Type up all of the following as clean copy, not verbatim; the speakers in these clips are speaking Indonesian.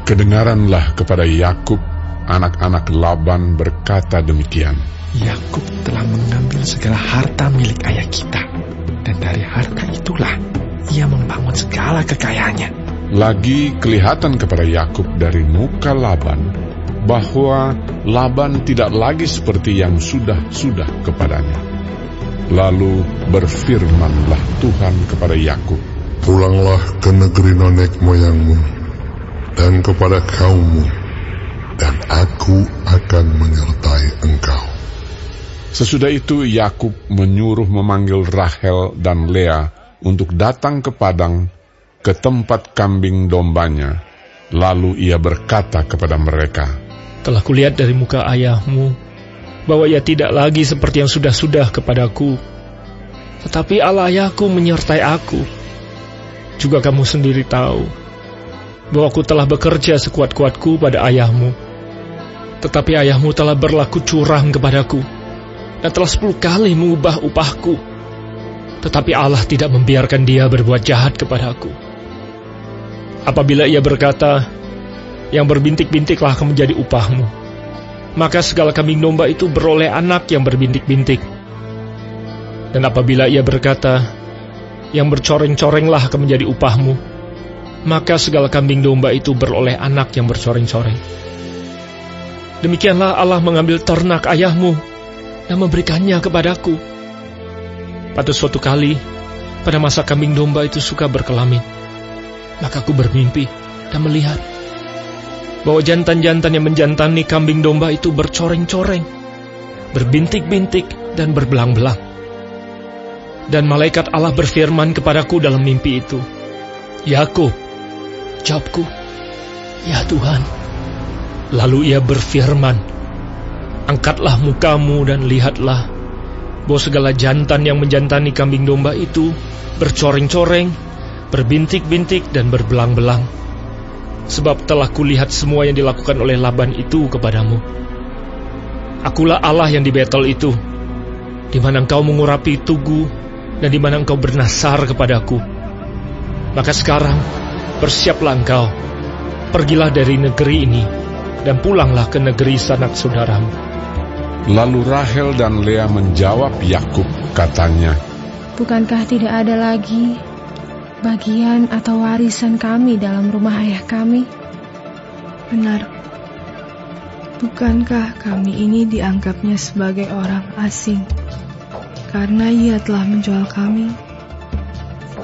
Kedengaranlah kepada Yakub, anak-anak Laban berkata demikian. Yakub telah mengambil segala harta milik ayah kita, dan dari harta itulah ia membangun segala kekayaannya. Lagi kelihatan kepada Yakub dari muka Laban bahwa Laban tidak lagi seperti yang sudah kepadanya. Lalu berfirmanlah Tuhan kepada Yakub, pulanglah ke negeri nenek moyangmu dan kepada kaummu, dan aku akan menyertai engkau. Sesudah itu Yakub menyuruh memanggil Rahel dan Lea untuk datang ke padang, ke tempat kambing dombanya. Lalu ia berkata kepada mereka, telah kulihat dari muka ayahmu bahwa ia tidak lagi seperti yang sudah kepadaku, tetapi Allah ayahku menyertai aku. Juga kamu sendiri tahu bahwa aku telah bekerja sekuat-kuatku pada ayahmu, tetapi ayahmu telah berlaku curang kepadaku dan telah 10 kali mengubah upahku. Tetapi Allah tidak membiarkan dia berbuat jahat kepadaku. Apabila ia berkata, yang berbintik-bintiklah akan menjadi upahmu, maka segala kambing domba itu beroleh anak yang berbintik-bintik. Dan apabila ia berkata, yang bercoreng-corenglah akan menjadi upahmu, maka segala kambing domba itu beroleh anak yang bercoreng-coreng. Demikianlah Allah mengambil ternak ayahmu dan memberikannya kepadaku. Pada suatu kali, pada masa kambing domba itu suka berkelamin, maka aku bermimpi dan melihat bahwa jantan-jantan yang menjantani kambing domba itu bercoreng-coreng, berbintik-bintik dan berbelang-belang. Dan malaikat Allah berfirman kepadaku dalam mimpi itu, Yakub. Jawabku, ya Tuhan. Lalu ia berfirman, angkatlah mukamu dan lihatlah bahwa segala jantan yang menjantani kambing domba itu bercoreng-coreng, berbintik-bintik dan berbelang-belang. Sebab telah kulihat semua yang dilakukan oleh Laban itu kepadamu. Akulah Allah yang di Betel itu, di mana engkau mengurapi tugu dan di mana engkau bernasar kepadaku. Maka sekarang bersiaplah engkau, pergilah dari negeri ini dan pulanglah ke negeri sanak saudaramu. Lalu Rahel dan Lea menjawab Yakub, katanya, bukankah tidak ada lagi bagian atau warisan kami dalam rumah ayah kami? Benar. Bukankah kami ini dianggapnya sebagai orang asing karena ia telah menjual kami?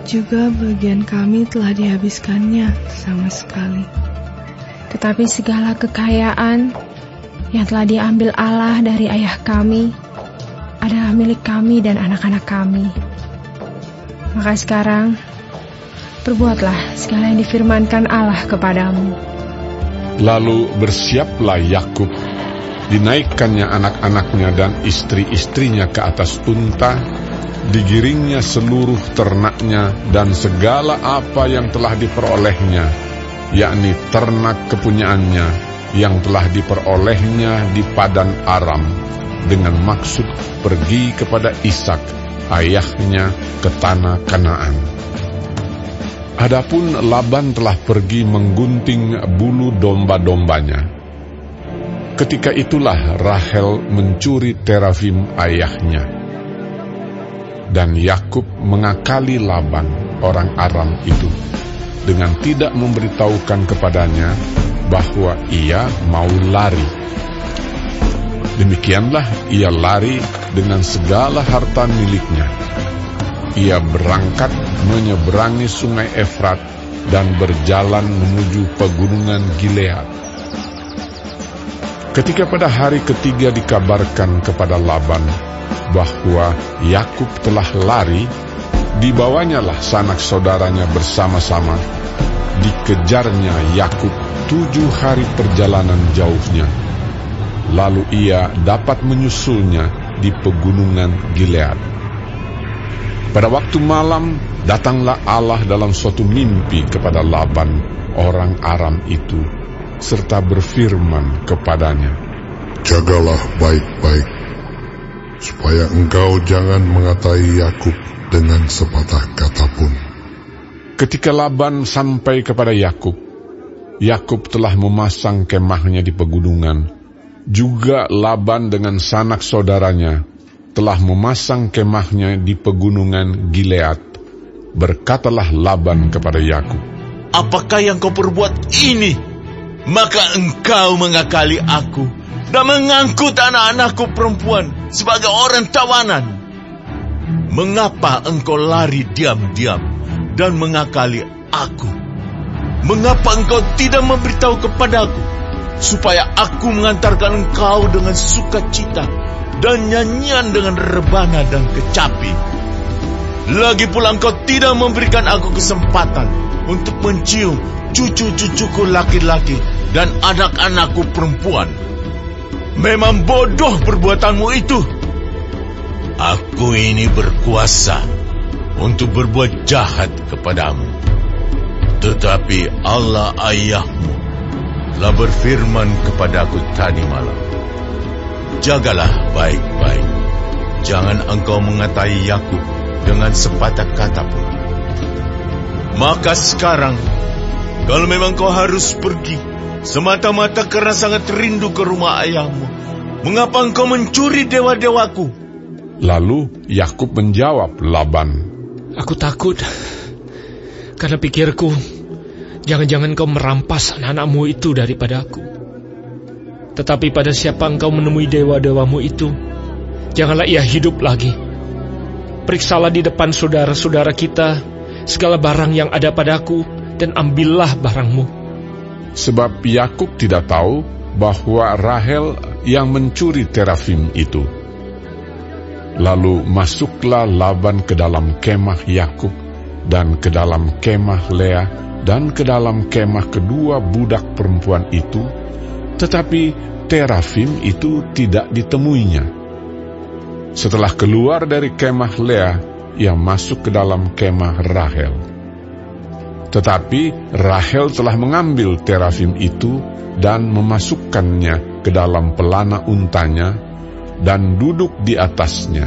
Juga bagian kami telah dihabiskannya sama sekali. Tetapi segala kekayaan yang telah diambil Allah dari ayah kami adalah milik kami dan anak-anak kami. Maka sekarang perbuatlah segala yang difirmankan Allah kepadamu. Lalu bersiaplah Yakub, dinaikkannya anak-anaknya dan istri-istrinya ke atas unta, digiringnya seluruh ternaknya dan segala apa yang telah diperolehnya, yakni ternak kepunyaannya yang telah diperolehnya di Padan Aram, dengan maksud pergi kepada Ishak ayahnya ke tanah Kanaan. Adapun Laban telah pergi menggunting bulu domba-dombanya. Ketika itulah Rahel mencuri terafim ayahnya. Dan Yakub mengakali Laban, orang Aram itu, dengan tidak memberitahukan kepadanya bahwa ia mau lari. Demikianlah ia lari dengan segala harta miliknya. Ia berangkat menyeberangi sungai Efrat dan berjalan menuju pegunungan Gilead. Ketika pada hari ketiga dikabarkan kepada Laban bahwa Yakub telah lari, dibawanyalah sanak saudaranya bersama-sama. Dikejarnya Yakub 7 hari perjalanan jauhnya. Lalu ia dapat menyusulnya di pegunungan Gilead. Pada waktu malam, datanglah Allah dalam suatu mimpi kepada Laban, orang Aram itu, serta berfirman kepadanya, jagalah baik-baik, supaya engkau jangan mengatai Yakub dengan sepatah kata pun. Ketika Laban sampai kepada Yakub, Yakub telah memasang kemahnya di pegunungan. Juga Laban dengan sanak saudaranya telah memasang kemahnya di pegunungan Gilead. Berkatalah Laban kepada Yakub, "Apakah yang kau perbuat ini? Maka engkau mengakali aku dan mengangkut anak-anakku perempuan sebagai orang tawanan. Mengapa engkau lari diam-diam dan mengakali aku? Mengapa engkau tidak memberitahu kepadaku, supaya aku mengantarkan engkau dengan sukacita dan nyanyian dengan rebana dan kecapi? Lagi pula engkau tidak memberikan aku kesempatan untuk mencium cucu-cucuku laki-laki dan anak-anakku perempuan. Memang bodoh perbuatanmu itu. Aku ini berkuasa untuk berbuat jahat kepadamu. Tetapi Allah ayahmu telah berfirman kepadaku tadi malam, jagalah baik-baik. Jangan engkau mengatai Yakub dengan sepatah kata pun. Maka sekarang, kalau memang kau harus pergi semata-mata karena sangat rindu ke rumah ayahmu, mengapa engkau mencuri dewa-dewaku?" Lalu Yakub menjawab Laban, Aku takut, karena pikirku, jangan-jangan kau merampas anak-anakmu itu daripada aku. Tetapi pada siapa engkau menemui dewa-dewamu itu, janganlah ia hidup lagi. Periksalah di depan saudara-saudara kita segala barang yang ada padaku, dan ambillah barangmu. sebab Yakub tidak tahu bahwa Rahel yang mencuri terafim itu. Lalu masuklah Laban ke dalam kemah Yakub dan ke dalam kemah Lea dan ke dalam kemah kedua budak perempuan itu, tetapi terafim itu tidak ditemuinya. Setelah keluar dari kemah Lea, ia masuk ke dalam kemah Rahel. Tetapi Rahel telah mengambil terafim itu dan memasukkannya ke dalam pelana untanya dan duduk di atasnya.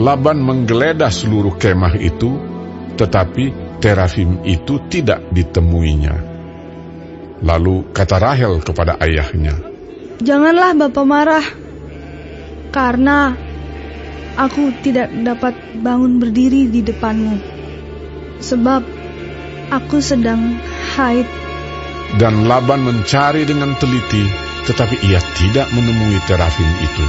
Laban menggeledah seluruh kemah itu, tetapi terafim itu tidak ditemuinya. Lalu kata Rahel kepada ayahnya, "Janganlah Bapa marah, karena aku tidak dapat bangun berdiri di depanmu, sebab aku sedang haid." Dan Laban mencari dengan teliti, tetapi ia tidak menemui terafim itu.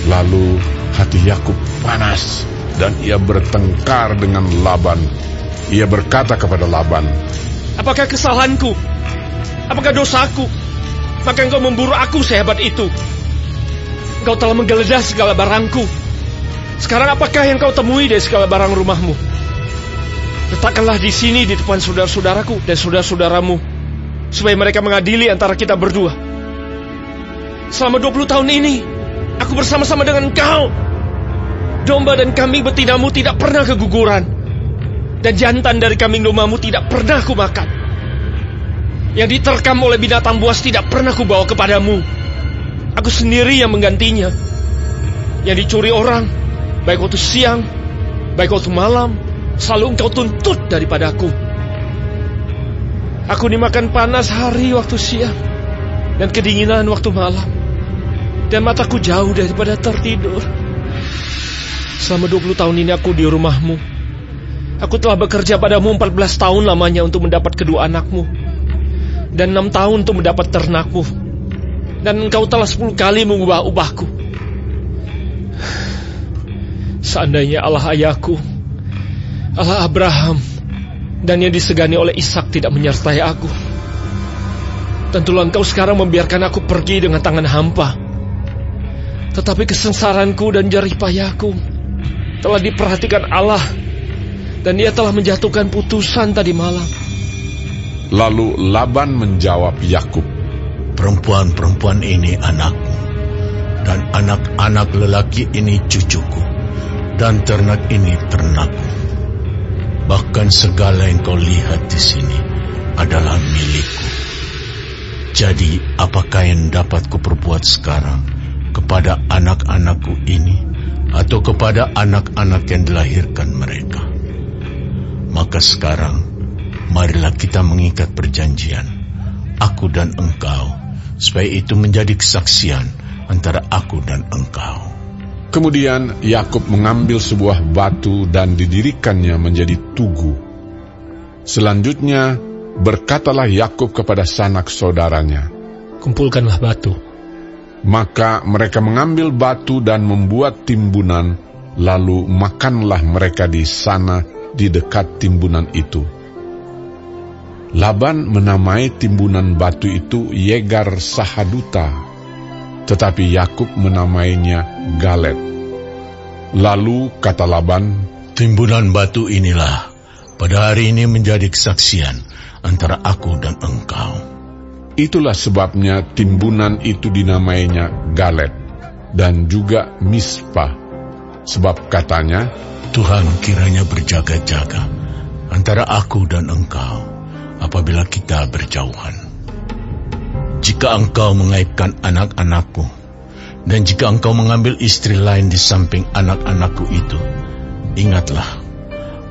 Lalu hati Yakub panas, dan ia bertengkar dengan Laban. Ia berkata kepada Laban, Apakah kesalahanku? Apakah dosaku? Maka engkau memburu aku sehebat itu. Engkau telah menggeledah segala barangku. Sekarang apakah yang kau temui dari segala barang rumahmu? Letakkanlah di sini di depan saudara-saudaraku dan saudara-saudaramu, supaya mereka mengadili antara kita berdua. Selama 20 tahun ini, aku bersama-sama dengan engkau. Domba dan kambing betinamu tidak pernah keguguran, dan jantan dari kambing dombamu tidak pernah kumakan. Yang diterkam oleh binatang buas tidak pernah kubawa kepadamu. Aku sendiri yang menggantinya. Yang dicuri orang, baik waktu siang, baik waktu malam, selalu engkau tuntut daripadaku. Aku dimakan panas hari waktu siang, dan kedinginan waktu malam, dan mataku jauh daripada tertidur. Selama 20 tahun ini aku di rumahmu. Aku telah bekerja padamu 14 tahun lamanya untuk mendapat kedua anakmu, dan 6 tahun untuk mendapat ternakmu, dan engkau telah 10 kali mengubah upahku. Seandainya Allah ayahku, Allah Abraham, dan yang disegani oleh Ishak tidak menyertai aku, tentulah engkau sekarang membiarkan aku pergi dengan tangan hampa. Tetapi kesengsaranku dan jerih payahku telah diperhatikan Allah, dan Dia telah menjatuhkan putusan tadi malam. Lalu Laban menjawab Yakub, Perempuan-perempuan ini anakmu, dan anak-anak lelaki ini cucuku, dan ternak ini ternakku. Bahkan segala yang kau lihat di sini adalah milikku. Jadi apakah yang dapat kuperbuat sekarang kepada anak-anakku ini, atau kepada anak-anak yang dilahirkan mereka? Maka sekarang marilah kita mengikat perjanjian, aku dan engkau, supaya itu menjadi kesaksian antara aku dan engkau. Kemudian Yakub mengambil sebuah batu dan didirikannya menjadi tugu. Selanjutnya berkatalah Yakub kepada sanak saudaranya, "Kumpulkanlah batu." Maka mereka mengambil batu dan membuat timbunan, lalu makanlah mereka di sana di dekat timbunan itu. Laban menamai timbunan batu itu Yegar Sahaduta, tetapi Yakub menamainya Galet. Lalu kata Laban, "Timbunan batu inilah pada hari ini menjadi kesaksian antara aku dan engkau." Itulah sebabnya timbunan itu dinamainya Galet dan juga Mispa, sebab katanya, "Tuhan kiranya berjaga-jaga antara aku dan engkau apabila kita berjauhan. Jika engkau mengaibkan anak-anakku, dan jika engkau mengambil istri lain di samping anak-anakku itu, ingatlah,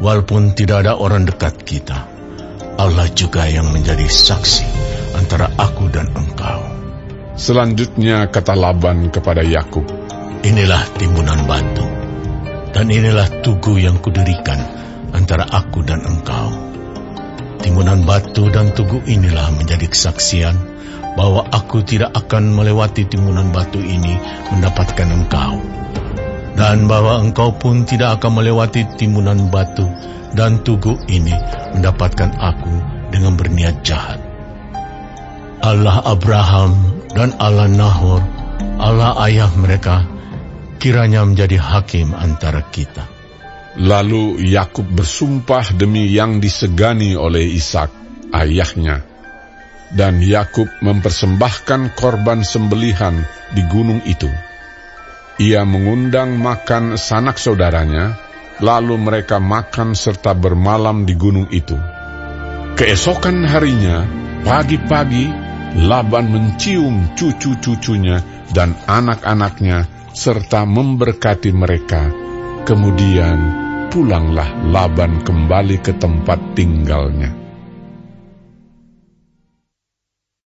walaupun tidak ada orang dekat kita, Allah juga yang menjadi saksi antara aku dan engkau." Selanjutnya kata Laban kepada Yakub, "Inilah timbunan batu, dan inilah tugu yang kudirikan antara aku dan engkau. Timbunan batu dan tugu inilah menjadi kesaksian bahwa aku tidak akan melewati timbunan batu ini mendapatkan engkau, dan bahwa engkau pun tidak akan melewati timbunan batu dan tugu ini mendapatkan aku dengan berniat jahat. Allah Abraham dan Allah Nahor, Allah ayah mereka, kiranya menjadi hakim antara kita." Lalu Yakub bersumpah demi yang disegani oleh Ishak, ayahnya. Dan Yakub mempersembahkan korban sembelihan di gunung itu. Ia mengundang makan sanak saudaranya, lalu mereka makan serta bermalam di gunung itu. Keesokan harinya, pagi-pagi, Laban mencium cucu-cucunya dan anak-anaknya serta memberkati mereka. Kemudian pulanglah Laban kembali ke tempat tinggalnya.